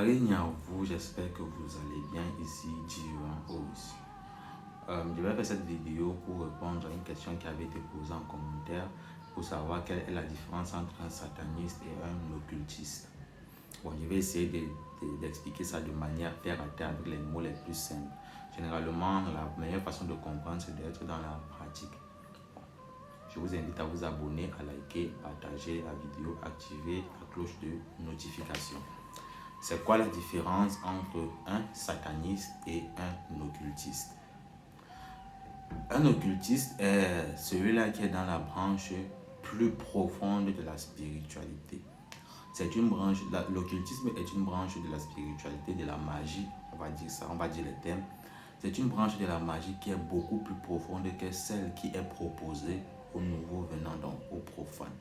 Salut vous, j'espère que vous allez bien ici, Jivan Ous. Je vais faire cette vidéo pour répondre à une question qui avait été posée en commentaire pour savoir quelle est la différence entre un sataniste et un occultiste. Bon, je vais essayer d'expliquer ça de manière terre à terre avec les mots les plus simples. Généralement, la meilleure façon de comprendre, c'est d'être dans la pratique. Je vous invite à vous abonner, à liker, partager la vidéo, activer la cloche de notification. C'est quoi la différence entre un sataniste et un occultiste? Un occultiste est celui-là qui est dans la branche plus profonde de la spiritualité. C'est une branche, l'occultisme est une branche de la spiritualité, de la magie, on va dire ça, on va dire les termes. C'est une branche de la magie qui est beaucoup plus profonde que celle qui est proposée aux nouveaux venants, donc aux profanes.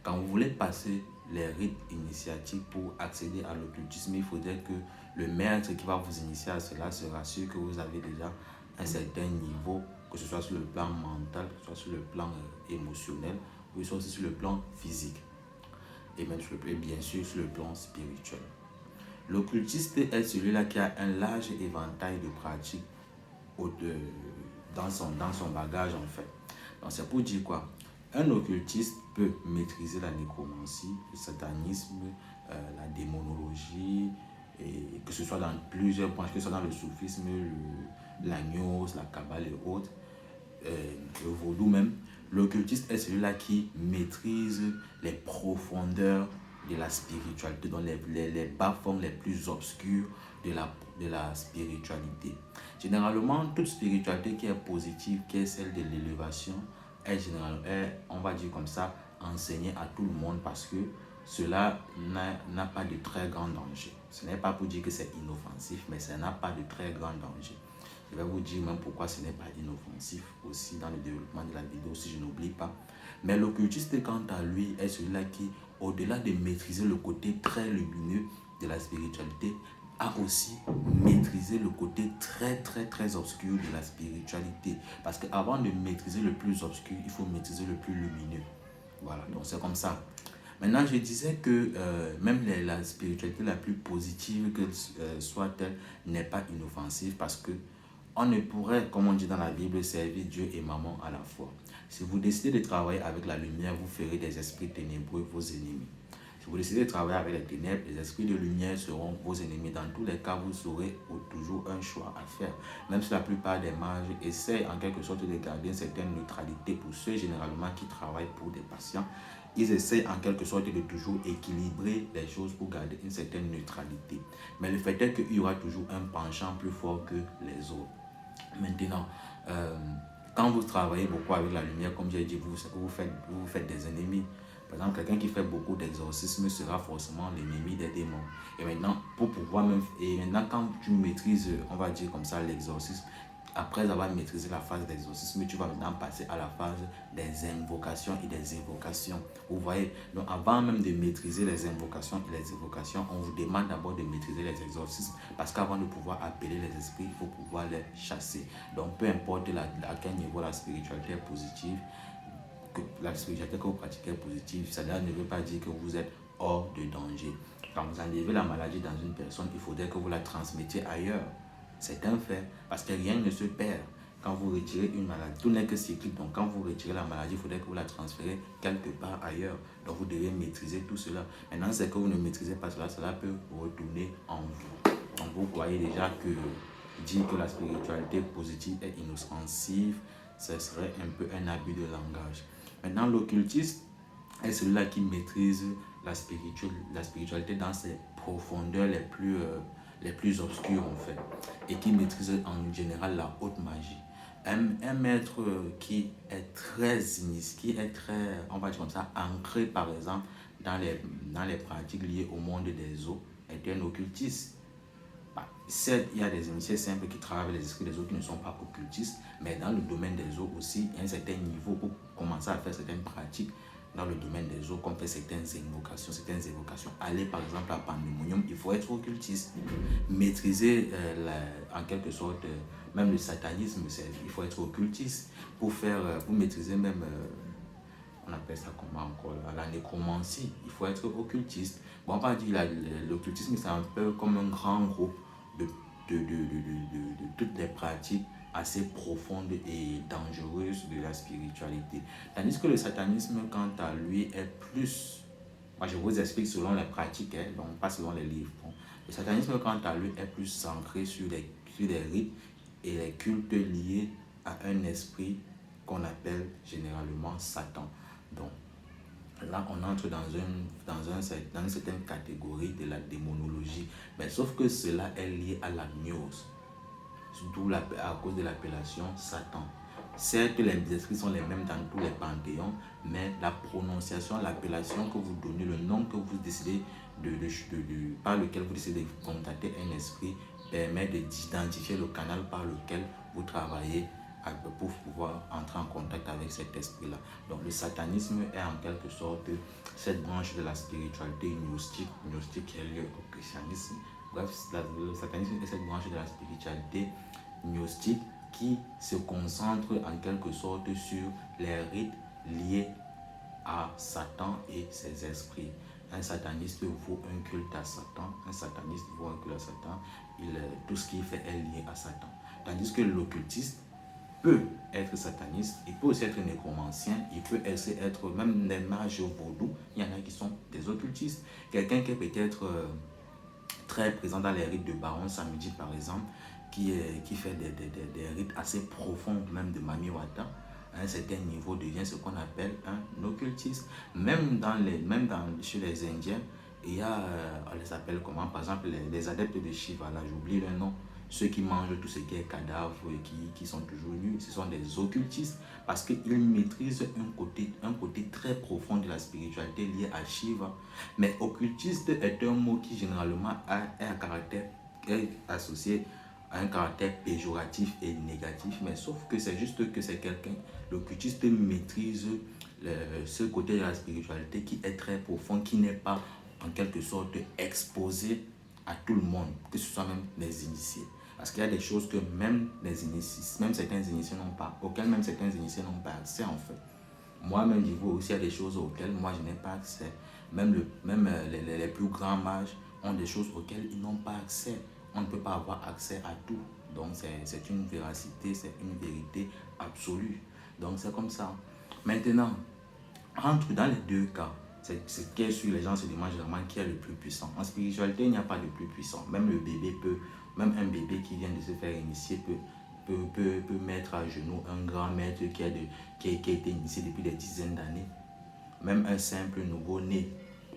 Quand vous voulez passer les rites initiatiques pour accéder à l'occultisme, il faudrait que le maître qui va vous initier à cela se rassure que vous avez déjà un certain niveau, que ce soit sur le plan mental, que ce soit sur le plan émotionnel, ou que ce soit aussi sur le plan physique, et même bien sûr sur le plan spirituel. L'occultiste est celui-là qui a un large éventail de pratiques dans son bagage en fait. Donc c'est pour dire quoi? Un occultiste peut maîtriser la nécromancie, le satanisme, la démonologie, et que ce soit dans plusieurs branches, que ce soit dans le soufisme, la gnose, la kabbale et autres, le vaudou même. L'occultiste est celui-là qui maîtrise les profondeurs de la spiritualité, dans les bas-fonds les plus obscurs de la spiritualité. Généralement, toute spiritualité qui est positive, qui est celle de l'élévation, est généralement, on va dire comme ça, enseignée à tout le monde parce que cela n'a pas de très grand danger. Ce n'est pas pour dire que c'est inoffensif, mais ça n'a pas de très grand danger. Je vais vous dire même pourquoi ce n'est pas inoffensif aussi dans le développement de la vidéo, si je n'oublie pas. Mais l'occultiste, quant à lui, est celui-là qui, au-delà de maîtriser le côté très lumineux de la spiritualité, a aussi maîtrisé le côté très obscur de la spiritualité. Parce qu'avant de maîtriser le plus obscur, il faut maîtriser le plus lumineux. Voilà, donc c'est comme ça. Maintenant, je disais que même la spiritualité la plus positive que soit-elle n'est pas inoffensive parce que on ne pourrait, comme on dit dans la Bible, servir Dieu et Maman à la fois. Si vous décidez de travailler avec la lumière, vous ferez des esprits ténébreux vos ennemis. Si vous décidez de travailler avec les ténèbres, les esprits de lumière seront vos ennemis. Dans tous les cas, vous aurez toujours un choix à faire. Même si la plupart des mages essaient en quelque sorte de garder une certaine neutralité pour ceux généralement qui travaillent pour des patients, ils essaient en quelque sorte de toujours équilibrer les choses pour garder une certaine neutralité. Mais le fait est qu'il y aura toujours un penchant plus fort que les autres. Maintenant, quand vous travaillez beaucoup avec la lumière, comme j'ai dit, vous faites des ennemis. Par exemple, quelqu'un qui fait beaucoup d'exorcisme sera forcément l'ennemi des démons. Et maintenant, quand tu maîtrises, on va dire comme ça, l'exorcisme, après avoir maîtrisé la phase d'exorcisme, tu vas maintenant passer à la phase des invocations et des évocations. Vous voyez, donc avant même de maîtriser les invocations et les évocations, on vous demande d'abord de maîtriser les exorcismes parce qu'avant de pouvoir appeler les esprits, il faut pouvoir les chasser. Donc peu importe à quel niveau la spiritualité est positive, que la spiritualité que vous pratiquez est positive, ça ne veut pas dire que vous êtes hors de danger. Quand vous enlevez la maladie dans une personne, il faudrait que vous la transmettiez ailleurs. C'est un fait, parce que rien ne se perd. Quand vous retirez une maladie, tout n'est que cyclique. Donc quand vous retirez la maladie, il faudrait que vous la transférez quelque part ailleurs. Donc vous devez maîtriser tout cela. Maintenant, c'est que vous ne maîtrisez pas cela, cela peut retourner en vous. Donc vous voyez déjà que dire que la spiritualité positive est inoffensive, ce serait un peu un abus de langage. Maintenant, l'occultiste est celui-là qui maîtrise la spiritualité dans ses profondeurs les plus obscures en fait, et qui maîtrise en général la haute magie. Un maître qui est très initié, qui est très, on va dire comme ça, ancré par exemple dans les pratiques liées au monde des eaux, est un occultiste. Certes, il y a des initiés simples qui travaillent avec les esprits des eaux qui ne sont pas occultistes, mais dans le domaine des eaux aussi, il y a un certain niveau pour commencer à faire certaines pratiques dans le domaine des eaux, comme faire certaines évocations. Aller par exemple à Pandemonium, il faut être occultiste. Maîtriser en quelque sorte même le satanisme, il faut être occultiste. Pour maîtriser même on appelle ça comment encore là, la nécromancie. Il faut être occultiste. Bon, on va dire l'occultisme, c'est un peu comme un grand groupe de, de toutes les pratiques assez profondes et dangereuses de la spiritualité. Tandis que le satanisme, quant à lui, est plus... Moi, je vous explique selon les pratiques, hein, donc pas selon les livres. Bon. Le satanisme, quant à lui, est plus centré sur les rites et les cultes liés à un esprit qu'on appelle généralement Satan. Donc, là, on entre dans une certaine catégorie de la démonologie. Mais sauf que cela est lié à la gnose, d'où à cause de l'appellation Satan. Certes, les esprits sont les mêmes dans tous les panthéons, mais la prononciation, l'appellation que vous donnez, le nom que vous décidez par lequel vous décidez de contacter un esprit, permet d'identifier le canal par lequel vous travaillez pour pouvoir entrer en contact avec cet esprit-là. Donc le satanisme est en quelque sorte cette branche de la spiritualité gnostique qui est liée au christianisme. Bref, le satanisme est cette branche de la spiritualité gnostique qui se concentre en quelque sorte sur les rites liés à Satan et ses esprits. Un sataniste vaut un culte à Satan, un sataniste vaut un culte à Satan, tout ce qu'il fait est lié à Satan. Tandis que l'occultiste peut être sataniste, il peut aussi être nécromancien, il peut aussi être même des mages vaudous, il y en a qui sont des occultistes. Quelqu'un qui est peut-être très présent dans les rites de Baron Samedi par exemple, qui fait des rites assez profonds, même de Mami Wata, à un certain niveau devient ce qu'on appelle un occultiste. Même chez les Indiens, il y a, on les appelle comment, par exemple les adeptes de Shiva, là j'oublie le nom, ceux qui mangent tout ce qui est cadavre et qui sont toujours nus, ce sont des occultistes parce qu'ils maîtrisent un côté très profond de la spiritualité lié à Shiva. Mais occultiste est un mot qui généralement est associé à un caractère péjoratif et négatif, mais sauf que c'est juste que c'est quelqu'un, l'occultiste maîtrise ce côté de la spiritualité qui est très profond, qui n'est pas en quelque sorte exposé à tout le monde, que ce soit même les initiés. Parce qu'il y a des choses que même certains initiés n'ont pas, auxquelles même certains initiés n'ont pas accès en fait. Moi-même, je vois aussi, il y a des choses auxquelles moi je n'ai pas accès. Même les plus grands mages ont des choses auxquelles ils n'ont pas accès. On ne peut pas avoir accès à tout. Donc c'est une véracité, c'est une vérité absolue. Donc c'est comme ça. Maintenant, entre dans les deux cas, c'est ce qui est sur les gens se demandent généralement qui est le plus puissant. En spiritualité, il n'y a pas de plus puissant. Même un bébé qui vient de se faire initier peut mettre à genoux un grand maître qui a été initié depuis des dizaines d'années. Même un simple nouveau-né,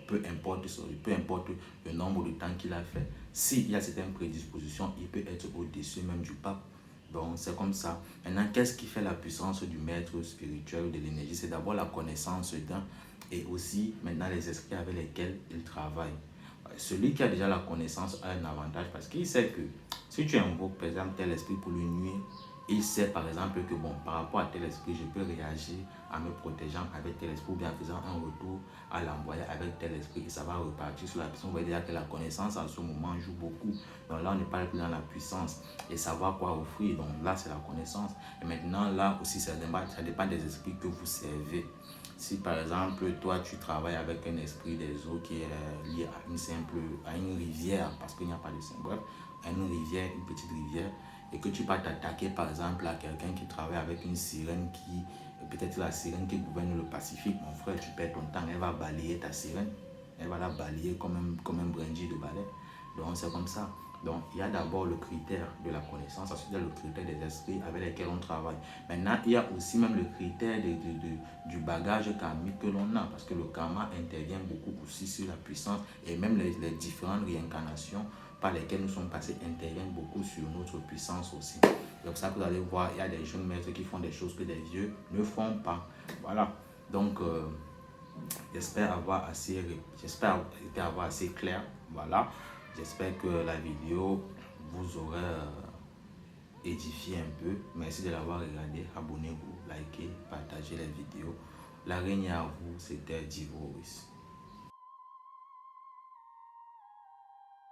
peu importe le nombre de temps qu'il a fait, s'il y a certaines prédispositions, il peut être au-dessus même du pape. Donc c'est comme ça. Maintenant, qu'est-ce qui fait la puissance du maître spirituel de l'énergie? C'est d'abord la connaissance d'un et aussi maintenant les esprits avec lesquels il travaille. Celui qui a déjà la connaissance a un avantage parce qu'il sait que si tu invoques par exemple tel esprit pour lui nuire, il sait par exemple que bon, par rapport à tel esprit, je peux réagir en me protégeant avec tel esprit ou bien en faisant un retour à l'envoyer avec tel esprit et ça va repartir sur la puissance. On va dire que la connaissance en ce moment joue beaucoup. Donc là, on n'est pas plus dans la puissance et savoir quoi offrir. Donc là, c'est la connaissance. Et maintenant, là aussi, ça dépend des esprits que vous servez. Si par exemple, toi, tu travailles avec un esprit des eaux qui est lié à une rivière, parce qu'il n'y a pas de saint, bref, à une rivière, une petite rivière, et que tu vas t'attaquer par exemple à quelqu'un qui travaille avec une sirène peut-être la sirène qui gouverne le Pacifique, mon frère, tu perds ton temps, elle va balayer ta sirène, elle va la balayer comme un brindille de balai. Donc c'est comme ça. Donc il y a d'abord le critère de la connaissance, ensuite il y a le critère des esprits avec lesquels on travaille. Maintenant, il y a aussi même le critère du bagage karmique que l'on a, parce que le karma intervient beaucoup aussi sur la puissance et même les différentes réincarnations par lesquelles nous sommes passés interviennent beaucoup sur notre puissance aussi. Donc ça, vous allez voir, il y a des jeunes maîtres qui font des choses que des vieux ne font pas. Voilà. Donc, j'espère avoir été assez clair. Voilà. J'espère que la vidéo vous aurait édifié un peu. Merci de l'avoir regardé. Abonnez-vous, likez, partagez la vidéo. La règne à vous, c'était Divoris.